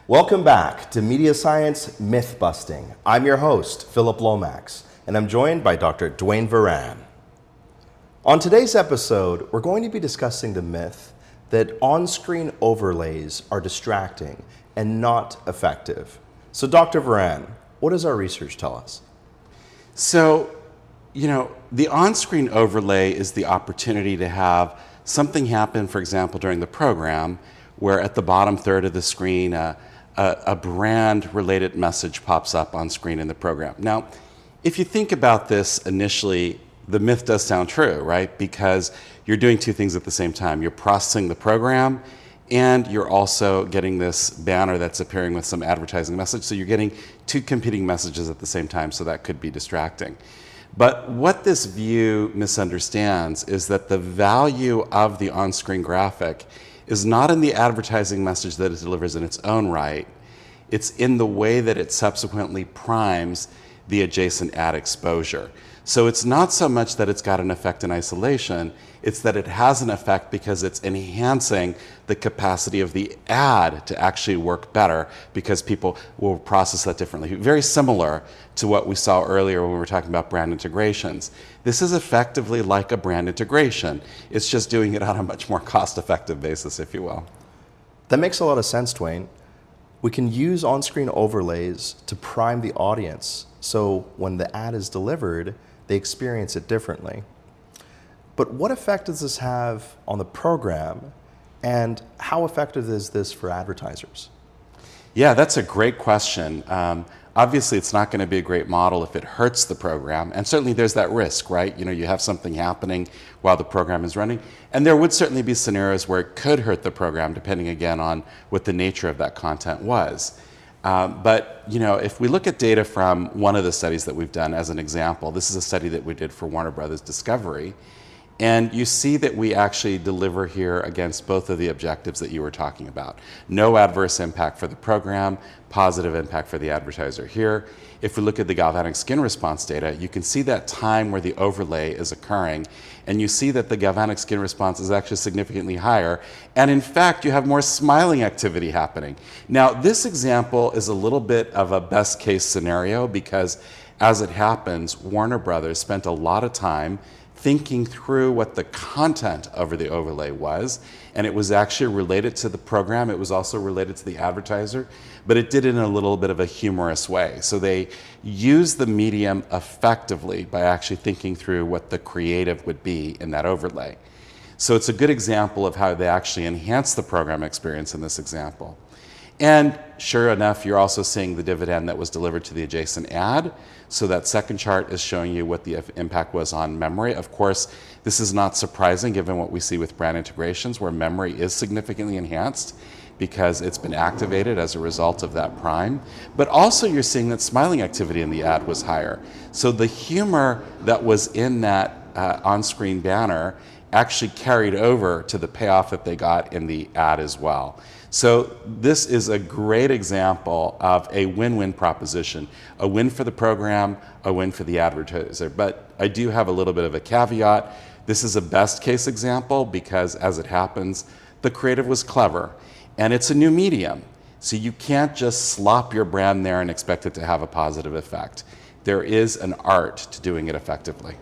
Welcome back to MediaScience MYTH BUSTIng. I'm your host, Philip Lomax, and I'm joined by Dr. Dwayne Varan. On today's episode, we're going to be discussing the myth that on-screen overlays are distracting and not effective. So Dr. Varan, what does our research tell us? So, the on-screen overlay is the opportunity to have something happen, for example, during the program, where at the bottom third of the screen, a brand-related message pops up on screen in the program. Now, if you think about this initially, the myth does sound true, right? Because you're doing two things at the same time. You're processing the program, and you're also getting this banner that's appearing with some advertising message. So you're getting two competing messages at the same time, so that could be distracting. But what this view misunderstands is that the value of the on-screen graphic is not in the advertising message that it delivers in its own right. It's in the way that it subsequently primes the adjacent ad exposure. So it's not so much that it's got an effect in isolation, it's that it has an effect because it's enhancing the capacity of the ad to actually work better because people will process that differently. Very similar to what we saw earlier when we were talking about brand integrations. This is effectively like a brand integration. It's just doing it on a much more cost-effective basis, if you will. That makes a lot of sense, Dwayne. We can use on-screen overlays to prime the audience, so when the ad is delivered, they experience it differently. But what effect does this have on the program, and how effective is this for advertisers? Yeah, that's a great question. Obviously, it's not going to be a great model if it hurts the program, and certainly there's that risk, right? You have something happening while the program is running, and there would certainly be scenarios where it could hurt the program, depending again on what the nature of that content was. But if we look at data from one of the studies that we've done as an example, this is a study that we did for Warner Brothers Discovery, and you see that we actually deliver here against both of the objectives that you were talking about. No adverse impact for the program, positive impact for the advertiser here. If we look at the galvanic skin response data, you can see that time where the overlay is occurring, and you see that the galvanic skin response is actually significantly higher, and in fact, you have more smiling activity happening. Now, this example is a little bit of a best case scenario because, as it happens, Warner Brothers spent a lot of time thinking through what the content over the overlay was, and it was actually related to the program. It was also related to the advertiser, but it did it in a little bit of a humorous way. So they used the medium effectively by actually thinking through what the creative would be in that overlay. So it's a good example of how they actually enhance the program experience in this example. And sure enough, you're also seeing the dividend that was delivered to the adjacent ad. So that second chart is showing you what the impact was on memory. Of course, this is not surprising given what we see with brand integrations, where memory is significantly enhanced because it's been activated as a result of that prime. But also you're seeing that smiling activity in the ad was higher. So the humor that was in that on-screen banner actually carried over to the payoff that they got in the ad as well. So this is a great example of a win-win proposition, a win for the program, a win for the advertiser. But I do have a little bit of a caveat. This is a best case example because, as it happens, the creative was clever, and it's a new medium. So you can't just slop your brand there and expect it to have a positive effect. There is an art to doing it effectively.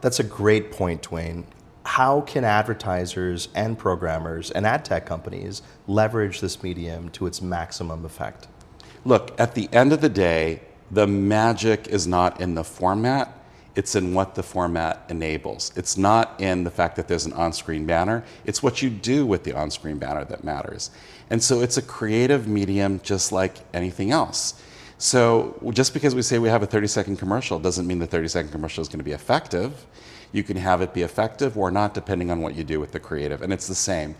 That's a great point, Dwayne. How can advertisers and programmers and ad tech companies leverage this medium to its maximum effect? Look, at the end of the day, the magic is not in the format, it's in what the format enables. It's not in the fact that there's an on-screen banner, it's what you do with the on-screen banner that matters. And so it's a creative medium just like anything else. So just because we say we have a 30-second commercial doesn't mean the 30-second commercial is going to be effective. You can have it be effective or not depending on what you do with the creative, and it's the same.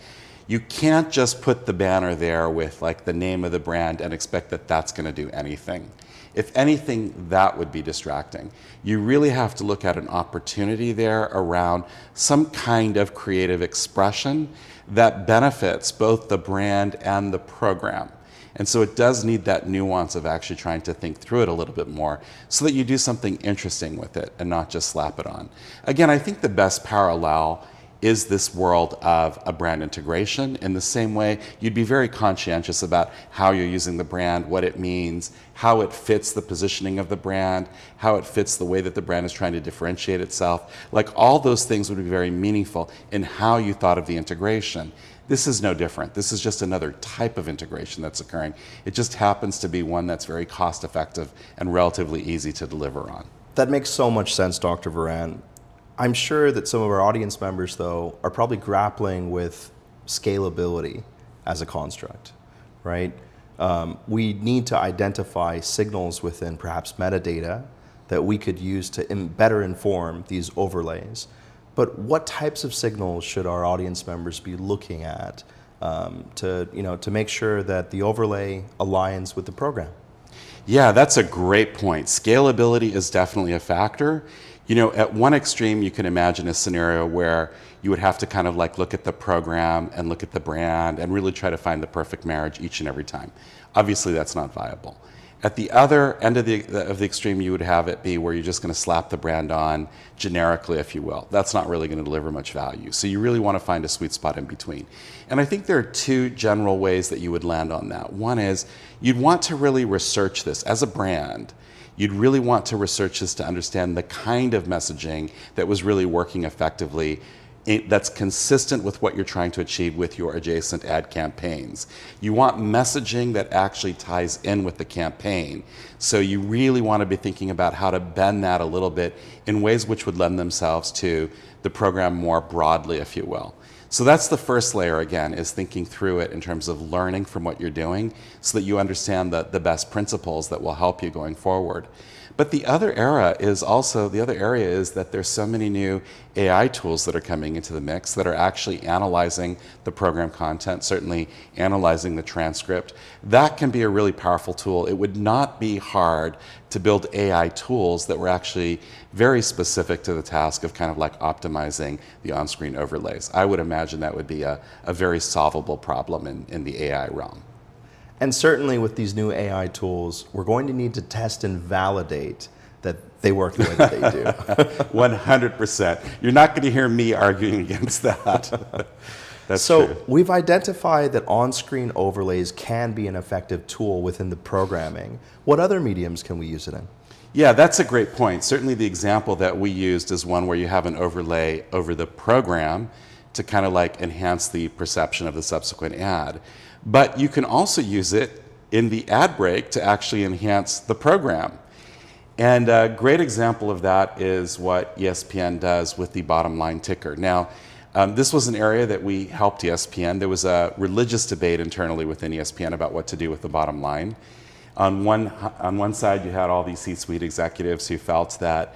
You can't just put the banner there with like the name of the brand and expect that that's going to do anything. If anything, that would be distracting. You really have to look at an opportunity there around some kind of creative expression that benefits both the brand and the program. And so it does need that nuance of actually trying to think through it a little bit more so that you do something interesting with it and not just slap it on. Again, I think the best parallel is this world of a brand integration. In the same way, you'd be very conscientious about how you're using the brand, what it means, how it fits the positioning of the brand, how it fits the way that the brand is trying to differentiate itself. Like, all those things would be very meaningful in how you thought of the integration. This is no different. This is just another type of integration that's occurring. It just happens to be one that's very cost effective and relatively easy to deliver on. That makes so much sense, Dr. Varan. I'm sure that some of our audience members, though, are probably grappling with scalability as a construct, right? We need to identify signals within perhaps metadata that we could use to better inform these overlays. But what types of signals should our audience members be looking at to make sure that the overlay aligns with the program? Yeah, that's a great point. Scalability is definitely a factor. At one extreme, you can imagine a scenario where you would have to kind of like look at the program and look at the brand and really try to find the perfect marriage each and every time. Obviously, that's not viable. At the other end of the extreme, you would have it be where you're just going to slap the brand on generically, if you will. That's not really going to deliver much value. So you really want to find a sweet spot in between. And I think there are two general ways that you would land on that. One is you'd want to really research this as a brand. You'd really want to research this to understand the kind of messaging that was really working effectively, that's consistent with what you're trying to achieve with your adjacent ad campaigns. You want messaging that actually ties in with the campaign. So you really want to be thinking about how to bend that a little bit in ways which would lend themselves to the program more broadly, if you will. So that's the first layer, again, is thinking through it in terms of learning from what you're doing so that you understand the best principles that will help you going forward. But the other area is that there's so many new AI tools that are coming into the mix that are actually analyzing the program content, certainly analyzing the transcript. That can be a really powerful tool. It would not be hard to build AI tools that were actually very specific to the task of kind of like optimizing the on-screen overlays. I would imagine that would be a very solvable problem in the AI realm. And certainly with these new AI tools, we're going to need to test and validate that they work the way that they do. 100%. You're not going to hear me arguing against that. That's so true. We've identified that on-screen overlays can be an effective tool within the programming. What other mediums can we use it in? Yeah, that's a great point. Certainly the example that we used is one where you have an overlay over the program to kind of like enhance the perception of the subsequent ad. But you can also use it in the ad break to actually enhance the program. And a great example of that is what ESPN does with the bottom line ticker. Now, this was an area that we helped ESPN. There was a religious debate internally within ESPN about what to do with the bottom line. On one side, you had all these C-suite executives who felt that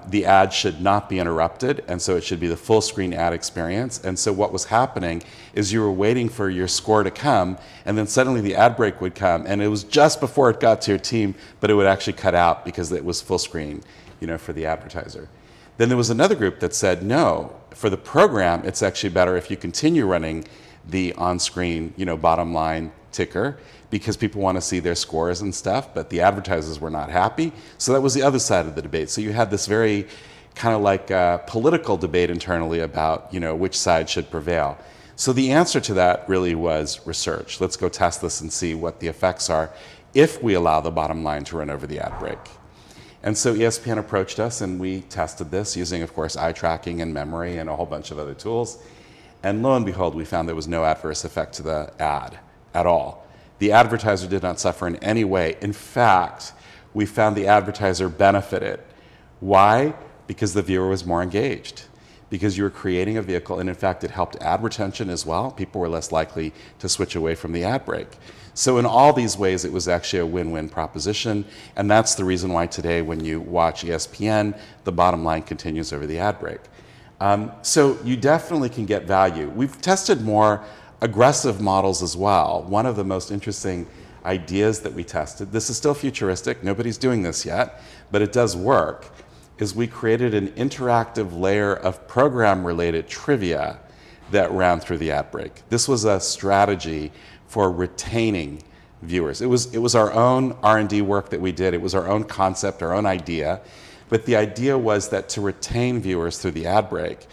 the ad should not be interrupted, and so it should be the full screen ad experience. And so what was happening is you were waiting for your score to come, and then suddenly the ad break would come, and it was just before it got to your team, but it would actually cut out because it was full screen, for the advertiser. Then there was another group that said, no, for the program, it's actually better if you continue running the on-screen, bottom line ticker, because people want to see their scores and stuff, but the advertisers were not happy. So that was the other side of the debate. So you had this very kind of like political debate internally about, which side should prevail. So the answer to that really was research. Let's go test this and see what the effects are if we allow the bottom line to run over the ad break. And so ESPN approached us, and we tested this using, of course, eye tracking and memory and a whole bunch of other tools. And lo and behold, we found there was no adverse effect to the ad at all. The advertiser did not suffer in any way. In fact, we found the advertiser benefited. Why? Because the viewer was more engaged. Because you were creating a vehicle, and in fact, it helped ad retention as well. People were less likely to switch away from the ad break. So in all these ways, it was actually a win-win proposition, and that's the reason why today, when you watch ESPN, the bottom line continues over the ad break. So you definitely can get value. We've tested more aggressive models as well. One of the most interesting ideas that we tested, this is still futuristic, nobody's doing this yet, but it does work, is we created an interactive layer of program-related trivia that ran through the ad break. This was a strategy for retaining viewers. It was our own R&D work that we did. It was our own concept, our own idea. But the idea was that to retain viewers through the ad break,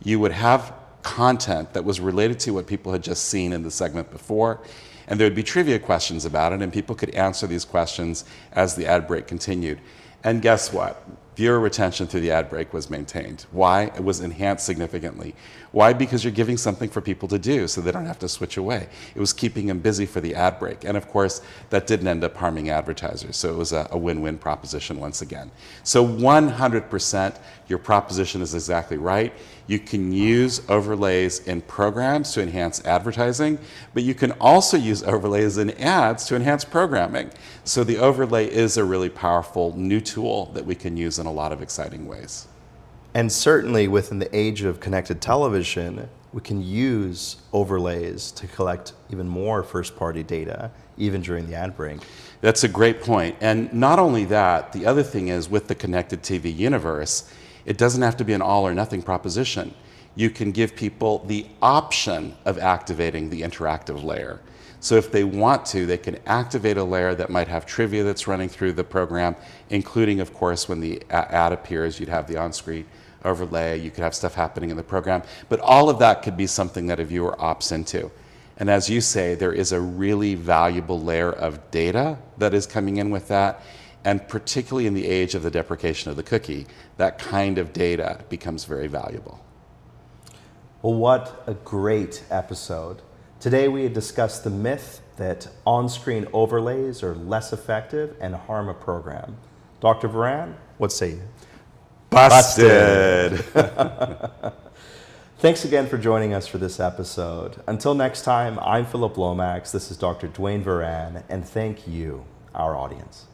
You would have content that was related to what people had just seen in the segment before, and there would be trivia questions about it, and people could answer these questions as the ad break continued. And guess what? Viewer retention through the ad break was maintained. Why? It was enhanced significantly. Why? Because you're giving something for people to do so they don't have to switch away. It was keeping them busy for the ad break. And of course, that didn't end up harming advertisers. So it was a win-win proposition once again. So 100%, your proposition is exactly right. You can use overlays in programs to enhance advertising, but you can also use overlays in ads to enhance programming. So the overlay is a really powerful new tool that we can use in a lot of exciting ways. And certainly within the age of connected television, we can use overlays to collect even more first-party data, even during the ad break. That's a great point. And not only that, the other thing is with the connected TV universe, it doesn't have to be an all or nothing proposition. You can give people the option of activating the interactive layer. So if they want to, they can activate a layer that might have trivia that's running through the program, including, of course, when the ad appears, you'd have the on-screen overlay, you could have stuff happening in the program. But all of that could be something that a viewer opts into. And as you say, there is a really valuable layer of data that is coming in with that. And particularly in the age of the deprecation of the cookie, that kind of data becomes very valuable. Well, what a great episode. Today we had discussed the myth that on-screen overlays are less effective and harm a program. Dr. Varan, what say you? Busted! Thanks again for joining us for this episode. Until next time, I'm Philip Lomax, this is Dr. Dwayne Varan, and thank you, our audience.